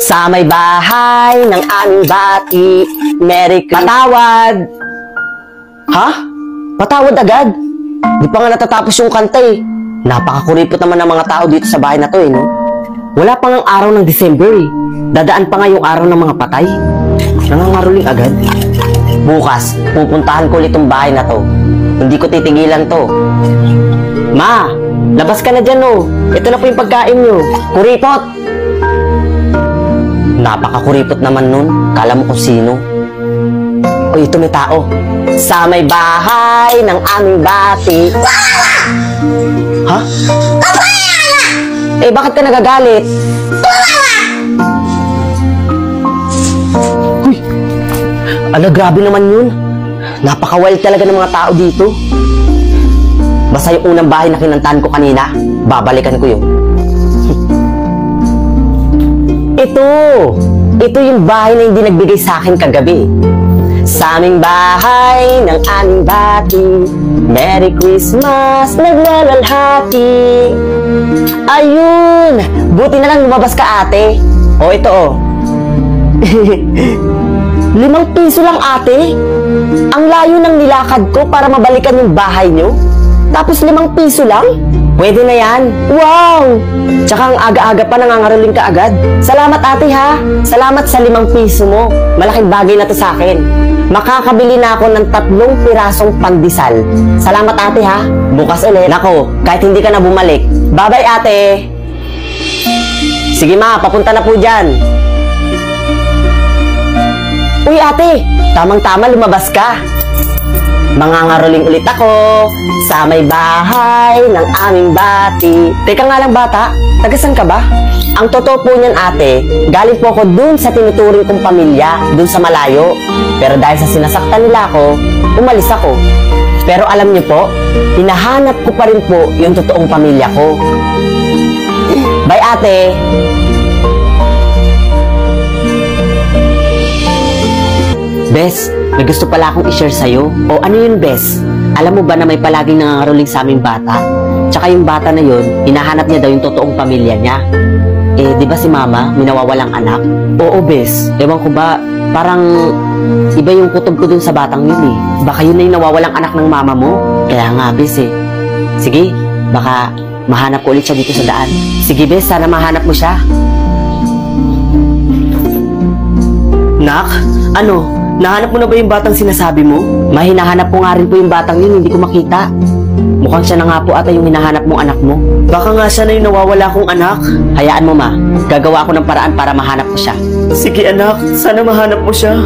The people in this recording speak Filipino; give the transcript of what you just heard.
Sa may bahay ng aming bati, Merry Christmas. Patawad! Ha? Patawad agad? Di pa nga natatapos yung kanta eh. Napakakuripot naman ng mga tao dito sa bahay na to eh, no? Wala pa ngang araw ng December eh. Dadaan pa nga yung araw ng mga patay. Nangangaroling agad. Bukas, pupuntahan ko ulit tong bahay na to. Hindi ko titigilan to. Ma! Labas ka na dyan oh. Ito na po yung pagkain nyo. Kuripot! Napakakuripot naman nun. Kala mo kung sino. O ito may tao. Sa may bahay ng aming bati. Ha? Eh bakit ka nagagalit? Uy! Ala grabe naman yun. Napaka-wild talaga ng mga tao dito. Basta yung unang bahay na kinantahan ko kanina, babalikan ko yun. Ito yung bahay na hindi nagbigay sa akin kagabi. Sa aming bahay ng aming bati, Merry Christmas, naglalalhati. Ayun! Buti na lang lumabas ka, ate. O, ito o. 5 piso lang, ate. Ang layo ng nilakad ko para mabalikan yung bahay nyo. Tapos 5 piso lang? Pwede na yan. Wow! Tsaka ang aga-aga pa nangangaroling ka agad. Salamat, ate, ha? Salamat sa 5 piso mo. Malaking bagay na to sa akin. Makakabili na ako ng 3 pirasong pandesal. Salamat, ate, ha? Bukas ulit. Nako, kahit hindi ka na bumalik. Bye-bye, ate. Sige, ma, papunta na po dyan. Uy, ate, tamang-tama lumabas ka. Mangangaroling ulit ako sa may bahay ng aming bati. Teka nga lang, bata, tagasan ka ba? Ang totoo po niyan, ate, galing po ako dun sa tinuturing kong pamilya, dun sa malayo. Pero dahil sa sinasaktan nila ako, umalis ako. Pero alam niyo po, hinahanap ko pa rin po yung totoong pamilya ko. Bye, ate! Bes, may gusto pala akong i-share sa'yo. O ano yun, Bes? Alam mo ba na may palaging nangangaroling sa aming bata? Tsaka yung bata na yun, hinahanap niya daw yung totoong pamilya niya. Eh, di ba si Mama, may nawawalang anak? Oo, Bes. Ewan ko ba, parang iba yung kutob ko dun sa batang yun eh. Baka yun na yung nawawalang anak ng mama mo. Kaya nga, Bes eh. Sige, baka mahanap ko ulit siya dito sa daan. Sige, Bes, sana mahanap mo siya. Nak, ano? Nahanap mo na ba yung batang sinasabi mo? Mahinahanap ko nga rin po yung batang yun, hindi ko makita. Mukhang siya na nga po ata yung hinahanap mong anak mo. Baka nga siya na yung nawawala kong anak. Hayaan mo, ma. Gagawa ako ng paraan para mahanap ko siya. Sige, anak. Sana mahanap mo siya.